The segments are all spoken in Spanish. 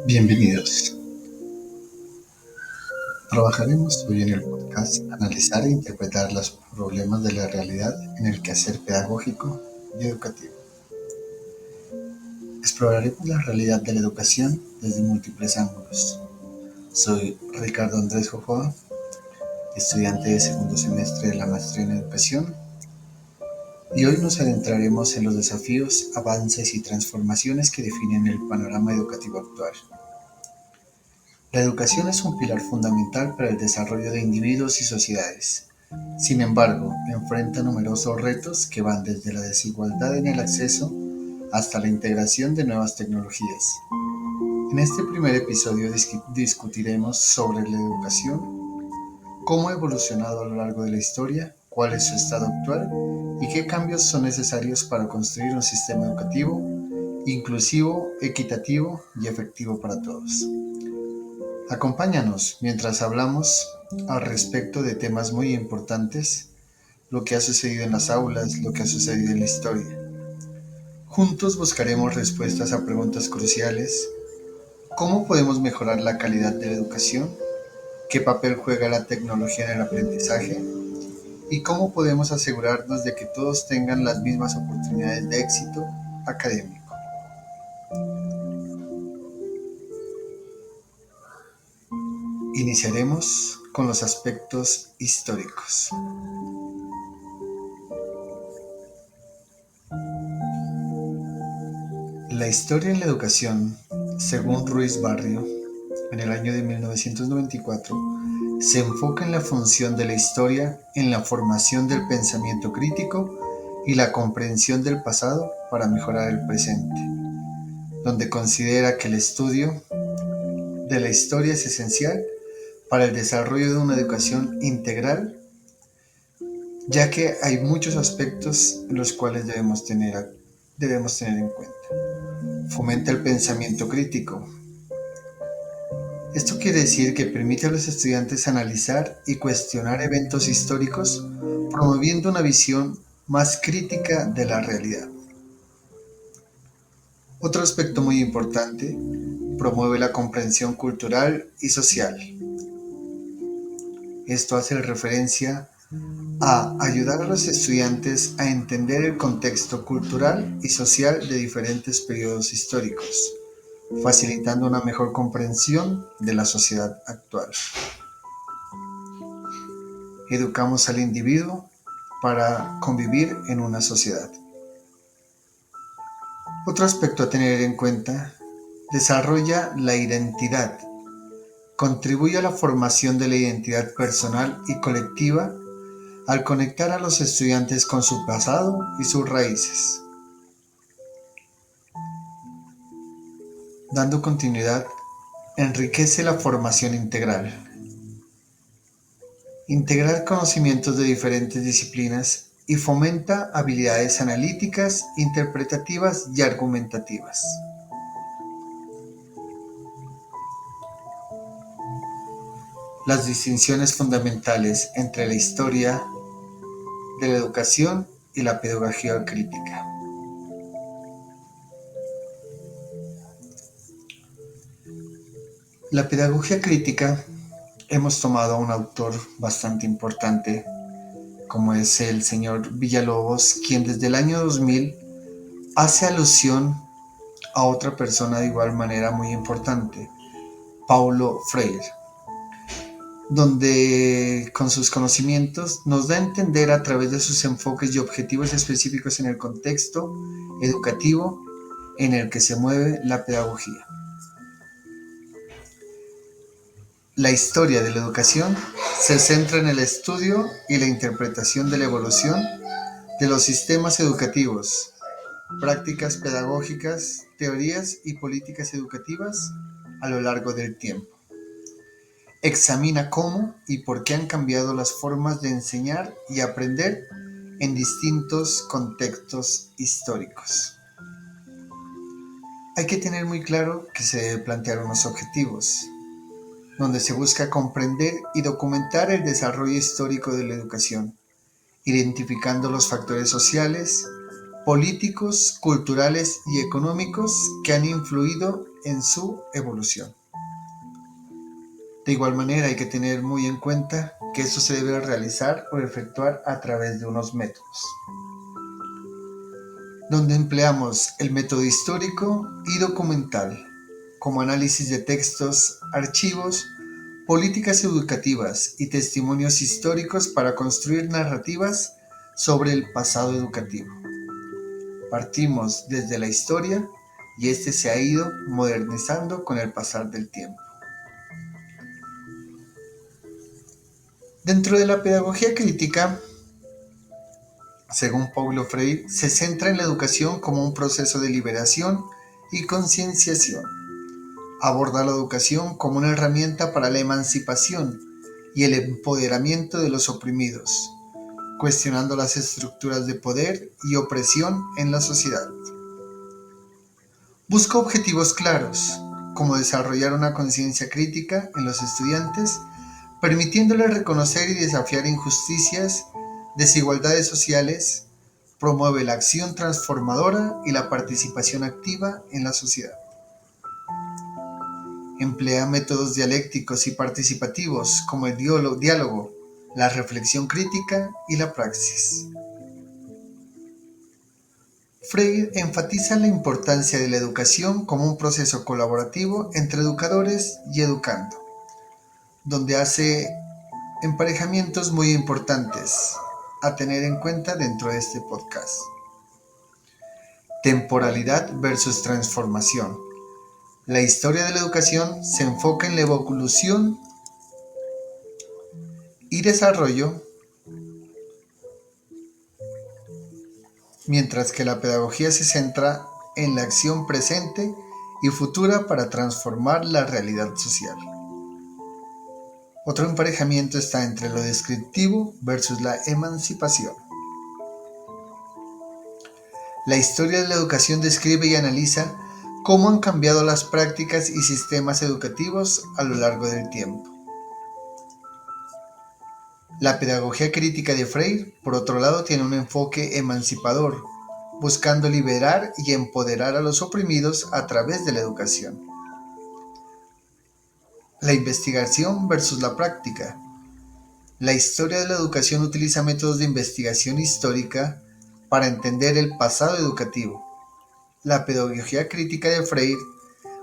Bienvenidos. Trabajaremos hoy en el podcast Analizar e interpretar los problemas de la realidad en el quehacer pedagógico y educativo. Exploraremos la realidad de la educación desde múltiples ángulos. Soy Ricardo Andrés Jojoa, estudiante de segundo semestre de la maestría en educación, y hoy nos adentraremos en los desafíos, avances y transformaciones que definen el panorama educativo actual. La educación es un pilar fundamental para el desarrollo de individuos y sociedades. Sin embargo, enfrenta numerosos retos que van desde la desigualdad en el acceso hasta la integración de nuevas tecnologías. En este primer episodio discutiremos sobre la educación, cómo ha evolucionado a lo largo de la historia, cuál es su estado actual y qué cambios son necesarios para construir un sistema educativo inclusivo, equitativo y efectivo para todos. Acompáñanos mientras hablamos al respecto de temas muy importantes, lo que ha sucedido en las aulas, lo que ha sucedido en la historia. Juntos buscaremos respuestas a preguntas cruciales. ¿Cómo podemos mejorar la calidad de la educación? ¿Qué papel juega la tecnología en el aprendizaje? ¿Y cómo podemos asegurarnos de que todos tengan las mismas oportunidades de éxito académico? Iniciaremos con los aspectos históricos. La historia en la educación, según Ruiz Barrio, en el año de 1994, se enfoca en la función de la historia en la formación del pensamiento crítico y la comprensión del pasado para mejorar el presente, donde considera que el estudio de la historia es esencial para el desarrollo de una educación integral, ya que hay muchos aspectos en los cuales debemos tener en cuenta. Fomenta el pensamiento crítico. Esto quiere decir que permite a los estudiantes analizar y cuestionar eventos históricos, promoviendo una visión más crítica de la realidad. Otro aspecto muy importante, promueve la comprensión cultural y social. Esto hace referencia a ayudar a los estudiantes a entender el contexto cultural y social de diferentes periodos históricos, facilitando una mejor comprensión de la sociedad actual. Educamos al individuo para convivir en una sociedad. Otro aspecto a tener en cuenta, desarrolla la identidad. Contribuye a la formación de la identidad personal y colectiva al conectar a los estudiantes con su pasado y sus raíces. Dando continuidad, enriquece la formación integral. Integrar conocimientos de diferentes disciplinas y fomenta habilidades analíticas, interpretativas y argumentativas. Las distinciones fundamentales entre la historia de la educación y la pedagogía crítica. La pedagogía crítica, hemos tomado a un autor bastante importante, como es el señor Villalobos, quien desde el año 2000 hace alusión a otra persona de igual manera muy importante, Paulo Freire, donde con sus conocimientos nos da a entender a través de sus enfoques y objetivos específicos en el contexto educativo en el que se mueve la pedagogía. La historia de la educación se centra en el estudio y la interpretación de la evolución de los sistemas educativos, prácticas pedagógicas, teorías y políticas educativas a lo largo del tiempo. Examina cómo y por qué han cambiado las formas de enseñar y aprender en distintos contextos históricos. Hay que tener muy claro que se debe plantear unos objetivos, donde se busca comprender y documentar el desarrollo histórico de la educación, identificando los factores sociales, políticos, culturales y económicos que han influido en su evolución. De igual manera, hay que tener muy en cuenta que esto se debe realizar o efectuar a través de unos métodos, donde empleamos el método histórico y documental, como análisis de textos, archivos, políticas educativas y testimonios históricos para construir narrativas sobre el pasado educativo. Partimos desde la historia y este se ha ido modernizando con el pasar del tiempo. Dentro de la pedagogía crítica, según Paulo Freire, se centra en la educación como un proceso de liberación y concienciación. Aborda la educación como una herramienta para la emancipación y el empoderamiento de los oprimidos, cuestionando las estructuras de poder y opresión en la sociedad. Busca objetivos claros, como desarrollar una conciencia crítica en los estudiantes, permitiéndoles reconocer y desafiar injusticias, desigualdades sociales, promueve la acción transformadora y la participación activa en la sociedad. Emplea métodos dialécticos y participativos como el diálogo, la reflexión crítica y la praxis. Freire enfatiza la importancia de la educación como un proceso colaborativo entre educadores y educando, donde hace emparejamientos muy importantes a tener en cuenta dentro de este podcast. Temporalidad versus transformación. La historia de la educación se enfoca en la evolución y desarrollo, mientras que la pedagogía se centra en la acción presente y futura para transformar la realidad social. Otro emparejamiento está entre lo descriptivo versus la emancipación. La historia de la educación describe y analiza cómo han cambiado las prácticas y sistemas educativos a lo largo del tiempo. La pedagogía crítica de Freire, por otro lado, tiene un enfoque emancipador, buscando liberar y empoderar a los oprimidos a través de la educación. La investigación versus la práctica. La historia de la educación utiliza métodos de investigación histórica para entender el pasado educativo. La pedagogía crítica de Freire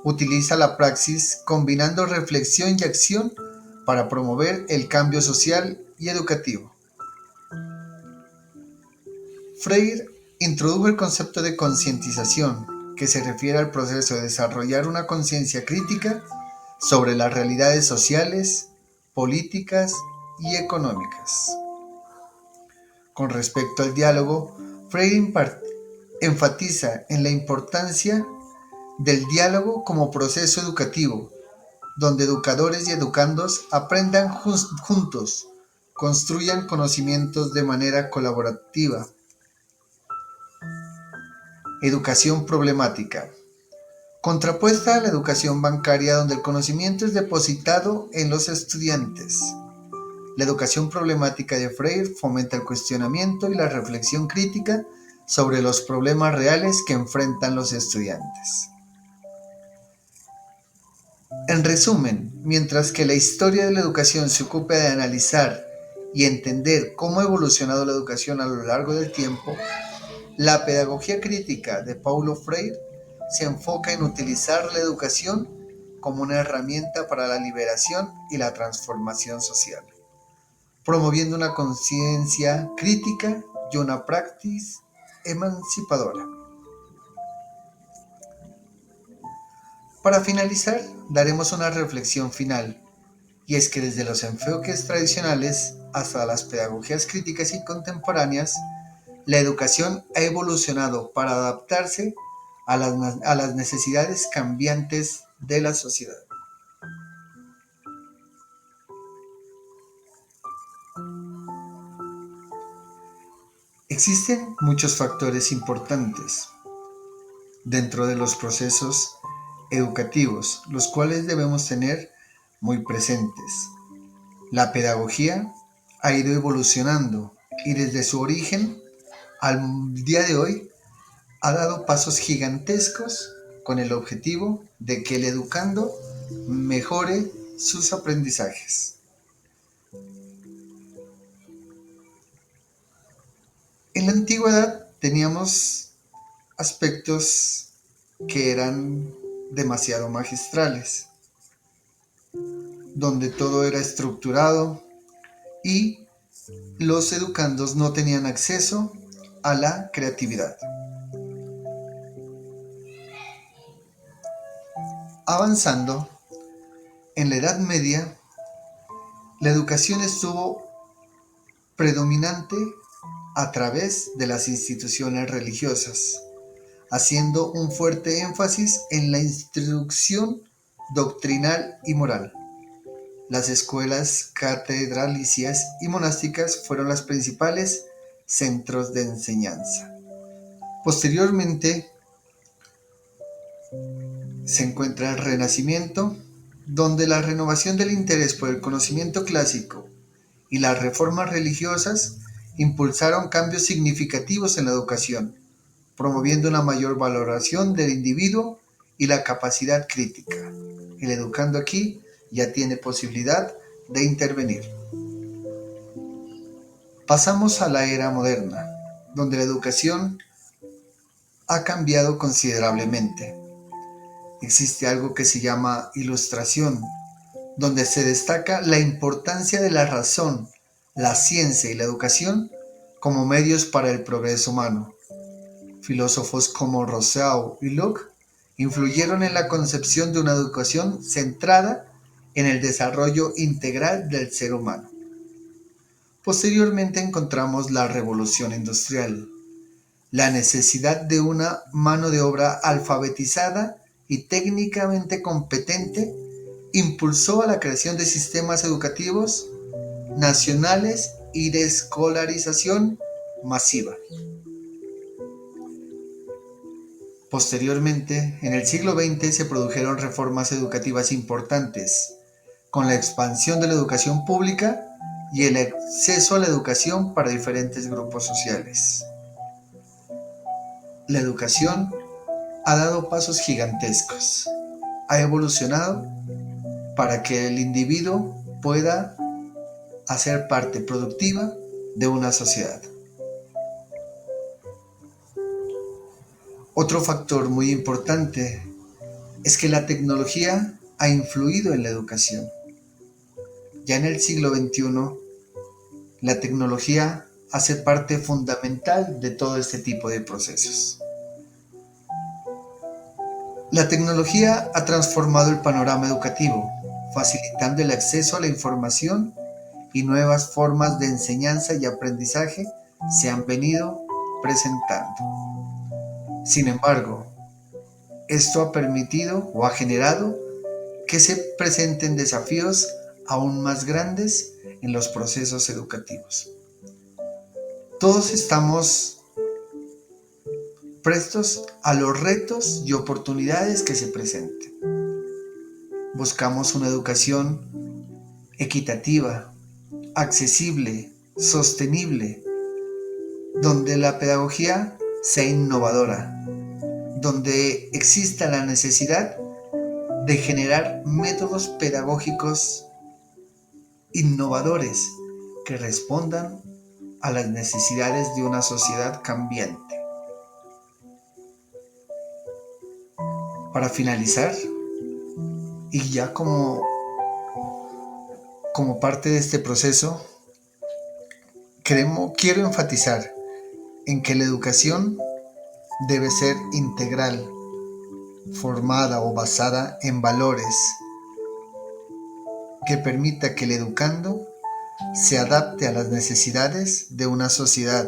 utiliza la praxis combinando reflexión y acción para promover el cambio social y educativo. Freire introdujo el concepto de concientización, que se refiere al proceso de desarrollar una conciencia crítica sobre las realidades sociales, políticas y económicas. Con respecto al diálogo, Freire enfatiza en la importancia del diálogo como proceso educativo, donde educadores y educandos aprendan juntos, construyan conocimientos de manera colaborativa. Educación problemática. Contrapuesta a la educación bancaria, donde el conocimiento es depositado en los estudiantes. La educación problemática de Freire fomenta el cuestionamiento y la reflexión crítica sobre los problemas reales que enfrentan los estudiantes. En resumen, mientras que la historia de la educación se ocupa de analizar y entender cómo ha evolucionado la educación a lo largo del tiempo, la pedagogía crítica de Paulo Freire se enfoca en utilizar la educación como una herramienta para la liberación y la transformación social, promoviendo una conciencia crítica y una praxis emancipadora. Para finalizar, daremos una reflexión final, y es que desde los enfoques tradicionales hasta las pedagogías críticas y contemporáneas, la educación ha evolucionado para adaptarse a las necesidades cambiantes de la sociedad. Existen muchos factores importantes dentro de los procesos educativos, los cuales debemos tener muy presentes. La pedagogía ha ido evolucionando y desde su origen al día de hoy ha dado pasos gigantescos con el objetivo de que el educando mejore sus aprendizajes. En la antigüedad teníamos aspectos que eran demasiado magistrales, donde todo era estructurado y los educandos no tenían acceso a la creatividad. Avanzando, en la Edad Media, la educación estuvo predominante a través de las instituciones religiosas, haciendo un fuerte énfasis en la instrucción doctrinal y moral. Las escuelas catedralicias y monásticas fueron los principales centros de enseñanza. Posteriormente se encuentra el Renacimiento, donde la renovación del interés por el conocimiento clásico y las reformas religiosas impulsaron cambios significativos en la educación, promoviendo una mayor valoración del individuo y la capacidad crítica. El educando aquí ya tiene posibilidad de intervenir. Pasamos a la era moderna, donde la educación ha cambiado considerablemente. Existe algo que se llama ilustración, donde se destaca la importancia de la razón, la ciencia y la educación como medios para el progreso humano. Filósofos como Rousseau y Locke influyeron en la concepción de una educación centrada en el desarrollo integral del ser humano. Posteriormente encontramos la revolución industrial, la necesidad de una mano de obra alfabetizada y técnicamente competente impulsó a la creación de sistemas educativos nacionales y de escolarización masiva. Posteriormente, en el siglo XX se produjeron reformas educativas importantes, con la expansión de la educación pública y el acceso a la educación para diferentes grupos sociales. La educación ha dado pasos gigantescos, ha evolucionado para que el individuo pueda hacer parte productiva de una sociedad. Otro factor muy importante es que la tecnología ha influido en la educación. Ya en el siglo XXI, la tecnología hace parte fundamental de todo este tipo de procesos. La tecnología ha transformado el panorama educativo, facilitando el acceso a la información y nuevas formas de enseñanza y aprendizaje se han venido presentando. Sin embargo, esto ha permitido o ha generado que se presenten desafíos aún más grandes en los procesos educativos. Todos estamos prestos a los retos y oportunidades que se presenten. Buscamos una educación equitativa, accesible, sostenible, donde la pedagogía sea innovadora, donde exista la necesidad de generar métodos pedagógicos innovadores que respondan a las necesidades de una sociedad cambiante. Para finalizar, y ya como parte de este proceso, quiero enfatizar en que la educación debe ser integral, formada o basada en valores que permita que el educando se adapte a las necesidades de una sociedad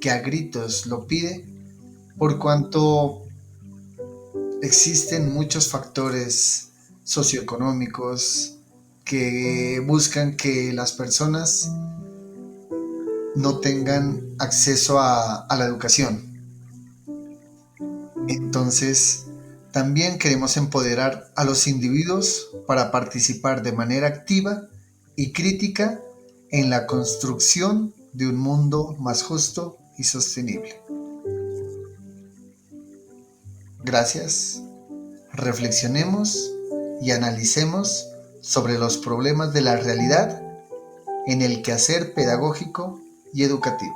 que a gritos lo pide, por cuanto existen muchos factores socioeconómicos que buscan que las personas no tengan acceso a la educación. Entonces, también queremos empoderar a los individuos para participar de manera activa y crítica en la construcción de un mundo más justo y sostenible. Gracias. Reflexionemos y analicemos sobre los problemas de la realidad en el quehacer pedagógico y educativo.